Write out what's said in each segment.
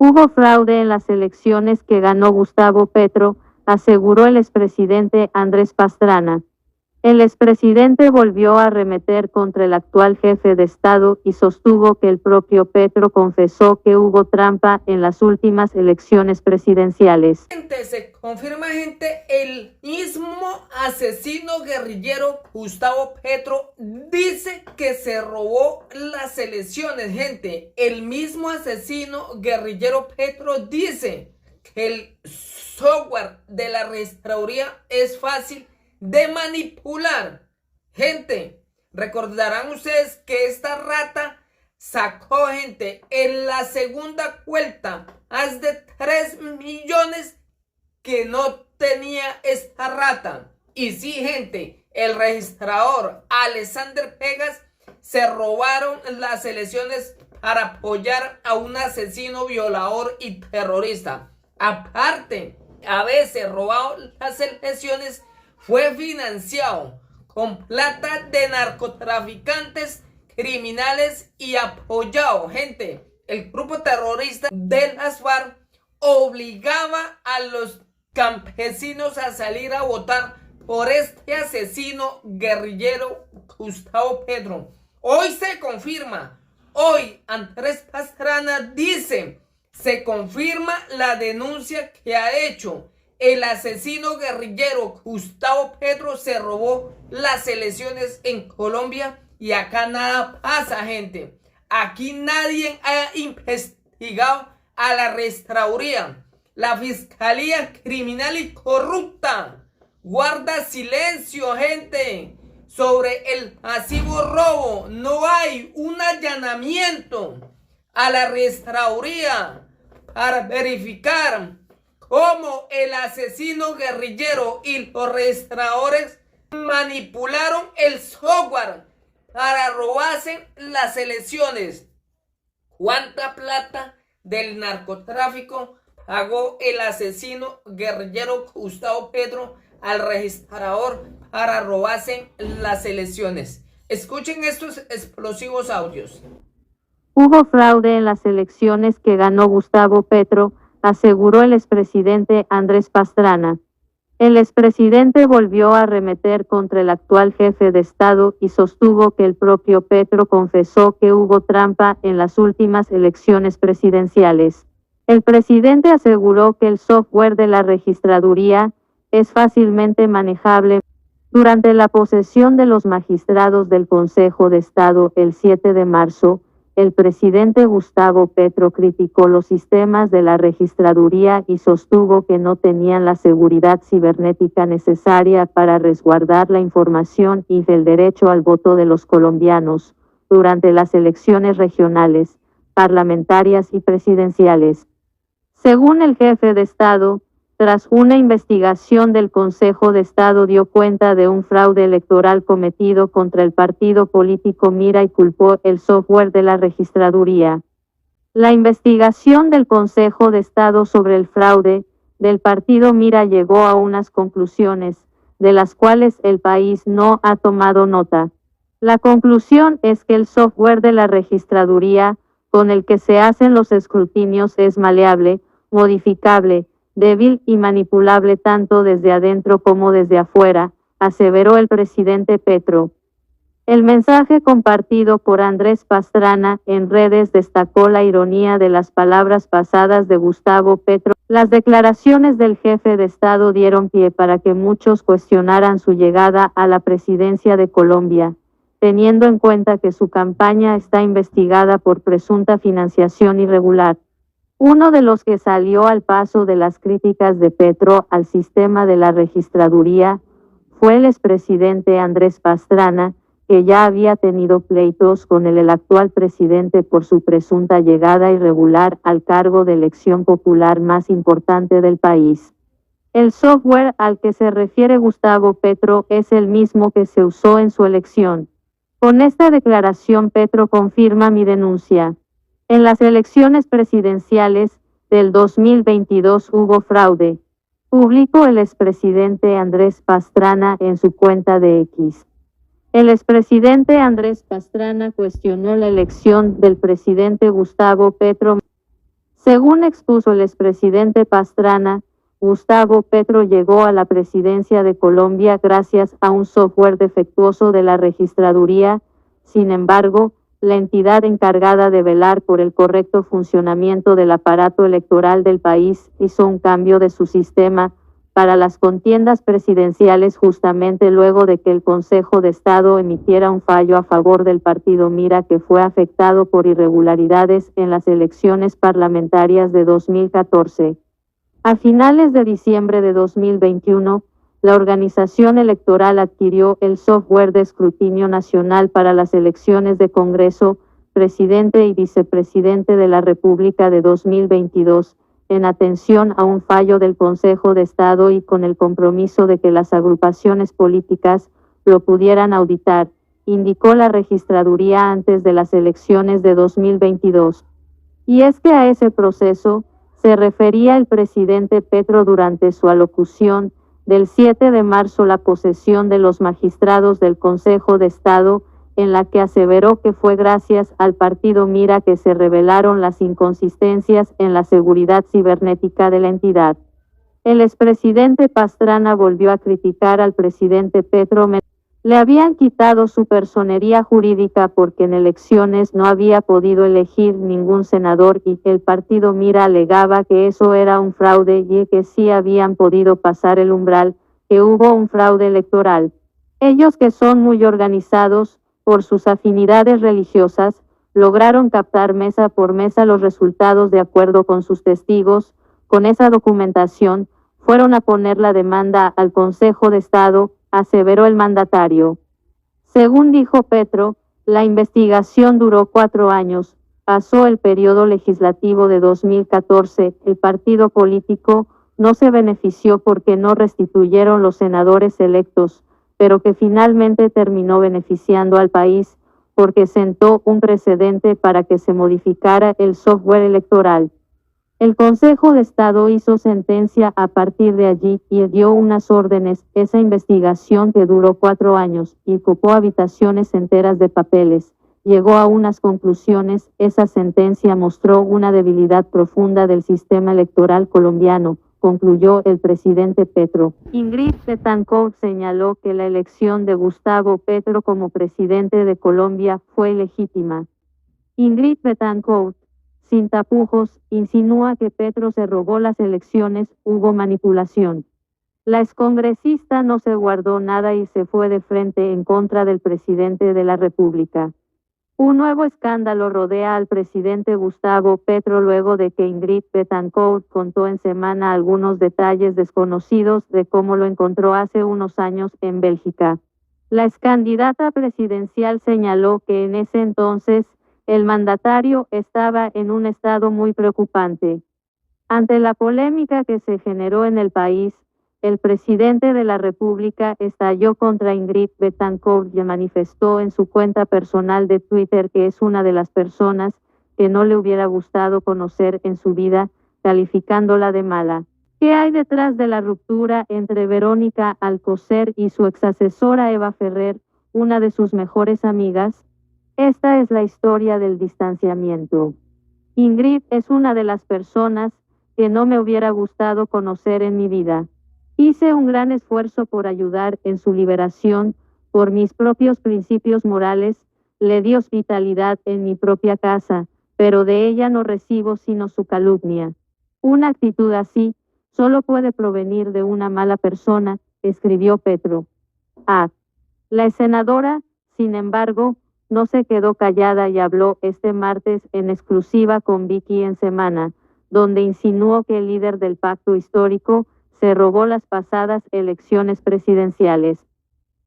Hubo fraude en las elecciones que ganó Gustavo Petro, aseguró el expresidente Andrés Pastrana. El expresidente volvió a arremeter contra el actual jefe de Estado y sostuvo que el propio Petro confesó que hubo trampa en las últimas elecciones presidenciales. Se confirma, gente, el mismo asesino guerrillero Gustavo Petro dice que se robó las elecciones, gente. El mismo asesino guerrillero Petro dice que el software de la registraduría es fácil de manipular. Gente, recordarán ustedes que esta rata sacó, gente, en la segunda vuelta más de 3 millones que no tenía esta rata. Y sí, gente, el registrador Alexander Pegas se robaron las elecciones para apoyar a un asesino, violador y terrorista. Aparte, a veces robado las elecciones, fue financiado con plata de narcotraficantes, criminales y apoyado, gente. El grupo terrorista de las FARC obligaba a los campesinos a salir a votar por este asesino guerrillero Gustavo Petro. Hoy se confirma, hoy Andrés Pastrana dice, se confirma la denuncia que ha hecho. El asesino guerrillero Gustavo Petro se robó las elecciones en Colombia y acá nada pasa, gente. Aquí nadie ha investigado a la registraduría. La Fiscalía Criminal y Corrupta guarda silencio, gente, sobre el masivo robo. No hay un allanamiento a la registraduría para verificar cómo el asesino guerrillero y los registradores manipularon el software para robarse las elecciones. ¿Cuánta plata del narcotráfico pagó el asesino guerrillero Gustavo Petro al registrador para robarse las elecciones? Escuchen estos explosivos audios. Hubo fraude en las elecciones que ganó Gustavo Petro, aseguró el expresidente Andrés Pastrana. El expresidente volvió a arremeter contra el actual jefe de Estado y sostuvo que el propio Petro confesó que hubo trampa en las últimas elecciones presidenciales. El presidente aseguró que el software de la registraduría es fácilmente manejable. Durante la posesión de los magistrados del Consejo de Estado el 7 de marzo, el presidente Gustavo Petro criticó los sistemas de la registraduría y sostuvo que no tenían la seguridad cibernética necesaria para resguardar la información y el derecho al voto de los colombianos durante las elecciones regionales, parlamentarias y presidenciales. Según el jefe de Estado, tras una investigación del Consejo de Estado dio cuenta de un fraude electoral cometido contra el partido político Mira y culpó el software de la registraduría. La investigación del Consejo de Estado sobre el fraude del partido Mira llegó a unas conclusiones, de las cuales el país no ha tomado nota. La conclusión es que el software de la registraduría, con el que se hacen los escrutinios, es maleable, modificable, débil y manipulable tanto desde adentro como desde afuera, aseveró el presidente Petro. El mensaje compartido por Andrés Pastrana en redes destacó la ironía de las palabras pasadas de Gustavo Petro. Las declaraciones del jefe de Estado dieron pie para que muchos cuestionaran su llegada a la presidencia de Colombia, teniendo en cuenta que su campaña está investigada por presunta financiación irregular. Uno de los que salió al paso de las críticas de Petro al sistema de la registraduría fue el expresidente Andrés Pastrana, que ya había tenido pleitos con el actual presidente por su presunta llegada irregular al cargo de elección popular más importante del país. El software al que se refiere Gustavo Petro es el mismo que se usó en su elección. Con esta declaración Petro confirma mi denuncia. En las elecciones presidenciales del 2022 hubo fraude, publicó el expresidente Andrés Pastrana en su cuenta de X. El expresidente Andrés Pastrana cuestionó la elección del presidente Gustavo Petro. Según expuso el expresidente Pastrana, Gustavo Petro llegó a la presidencia de Colombia gracias a un software defectuoso de la registraduría. Sin embargo, la entidad encargada de velar por el correcto funcionamiento del aparato electoral del país hizo un cambio de su sistema para las contiendas presidenciales justamente luego de que el Consejo de Estado emitiera un fallo a favor del partido Mira, que fue afectado por irregularidades en las elecciones parlamentarias de 2014. A finales de diciembre de 2021, la organización electoral adquirió el software de escrutinio nacional para las elecciones de Congreso, presidente y vicepresidente de la República de 2022, en atención a un fallo del Consejo de Estado y con el compromiso de que las agrupaciones políticas lo pudieran auditar, indicó la registraduría antes de las elecciones de 2022. Y es que a ese proceso se refería el presidente Petro durante su alocución del 7 de marzo, la posesión de los magistrados del Consejo de Estado, en la que aseveró que fue gracias al partido Mira que se revelaron las inconsistencias en la seguridad cibernética de la entidad. El expresidente Pastrana volvió a criticar al presidente Petro. Le habían quitado su personería jurídica porque en elecciones no había podido elegir ningún senador y el partido Mira alegaba que eso era un fraude y que sí habían podido pasar el umbral, que hubo un fraude electoral. Ellos, que son muy organizados por sus afinidades religiosas, lograron captar mesa por mesa los resultados de acuerdo con sus testigos. Con esa documentación fueron a poner la demanda al Consejo de Estado, aseveró el mandatario. Según dijo Petro, la investigación duró 4 años, pasó el periodo legislativo de 2014, el partido político no se benefició porque no restituyeron los senadores electos, pero que finalmente terminó beneficiando al país porque sentó un precedente para que se modificara el software electoral. El Consejo de Estado hizo sentencia a partir de allí y dio unas órdenes. Esa investigación, que duró 4 años y ocupó habitaciones enteras de papeles, llegó a unas conclusiones. Esa sentencia mostró una debilidad profunda del sistema electoral colombiano, concluyó el presidente Petro. Ingrid Betancourt señaló que la elección de Gustavo Petro como presidente de Colombia fue ilegítima. Ingrid Betancourt, sin tapujos, insinúa que Petro se robó las elecciones, hubo manipulación. La excongresista no se guardó nada y se fue de frente en contra del presidente de la República. Un nuevo escándalo rodea al presidente Gustavo Petro luego de que Ingrid Betancourt contó en Semana algunos detalles desconocidos de cómo lo encontró hace unos años en Bélgica. La excandidata presidencial señaló que en ese entonces el mandatario estaba en un estado muy preocupante. Ante la polémica que se generó en el país, el presidente de la República estalló contra Ingrid Betancourt y manifestó en su cuenta personal de Twitter que es una de las personas que no le hubiera gustado conocer en su vida, calificándola de mala. ¿Qué hay detrás de la ruptura entre Verónica Alcocer y su exasesora Eva Ferrer, una de sus mejores amigas? Esta es la historia del distanciamiento. Ingrid es una de las personas que no me hubiera gustado conocer en mi vida. Hice un gran esfuerzo por ayudar en su liberación, por mis propios principios morales, le di hospitalidad en mi propia casa, pero de ella no recibo sino su calumnia. Una actitud así solo puede provenir de una mala persona, escribió Petro. La senadora, sin embargo, no se quedó callada y habló este martes en exclusiva con Vicky en Semana, donde insinuó que el líder del pacto histórico se robó las pasadas elecciones presidenciales.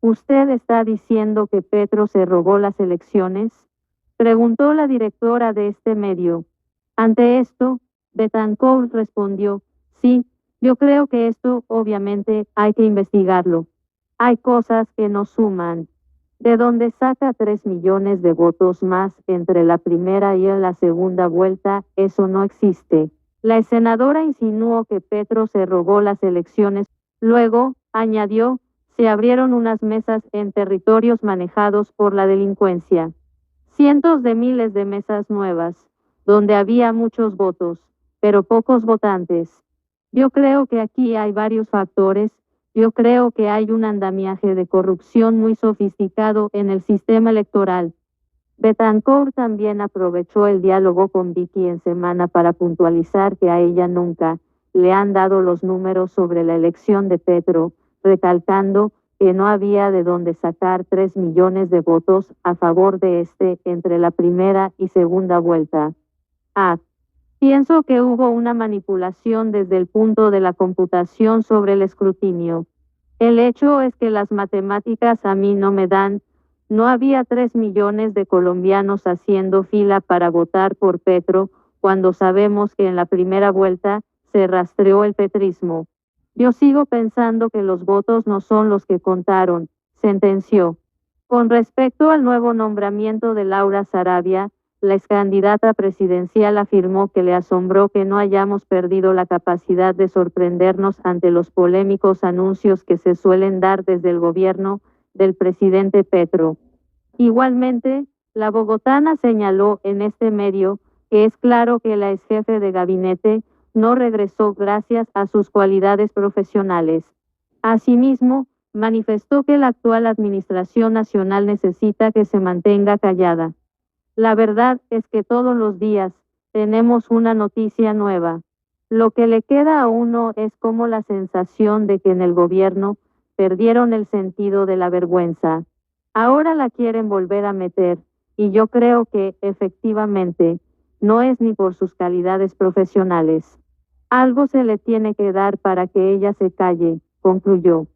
¿Usted está diciendo que Petro se robó las elecciones?, preguntó la directora de este medio. Ante esto, Betancourt respondió: sí, yo creo que esto obviamente hay que investigarlo. Hay cosas que no suman. ¿De dónde saca 3 millones de votos más entre la primera y la segunda vuelta? Eso no existe. La senadora insinuó que Petro se robó las elecciones. Luego, añadió, se abrieron unas mesas en territorios manejados por la delincuencia. Cientos de miles de mesas nuevas, donde había muchos votos. pero pocos votantes. Yo creo que aquí hay varios factores. Yo creo que hay un andamiaje de corrupción muy sofisticado en el sistema electoral. Betancourt también aprovechó el diálogo con Vicky en semana para puntualizar que a ella nunca le han dado los números sobre la elección de Petro, recalcando que no había de dónde sacar 3 millones de votos a favor de este entre la primera y segunda vuelta. Pienso que hubo una manipulación desde el punto de la computación sobre el escrutinio. El hecho es que las matemáticas a mí no me dan. No había 3 millones de colombianos haciendo fila para votar por Petro, cuando sabemos que en la primera vuelta se rastreó el petrismo. Yo sigo pensando que los votos no son los que contaron, sentenció. Con respecto al nuevo nombramiento de Laura Sarabia, la excandidata presidencial afirmó que le asombró que no hayamos perdido la capacidad de sorprendernos ante los polémicos anuncios que se suelen dar desde el gobierno del presidente Petro. Igualmente, la bogotana señaló en este medio que es claro que la exjefe de gabinete no regresó gracias a sus cualidades profesionales. Asimismo, manifestó que la actual administración nacional necesita que se mantenga callada. La verdad es que todos los días tenemos una noticia nueva. Lo que le queda a uno es como la sensación de que en el gobierno perdieron el sentido de la vergüenza. Ahora la quieren volver a meter, y yo creo que, efectivamente, no es ni por sus calidades profesionales. Algo se le tiene que dar para que ella se calle, concluyó.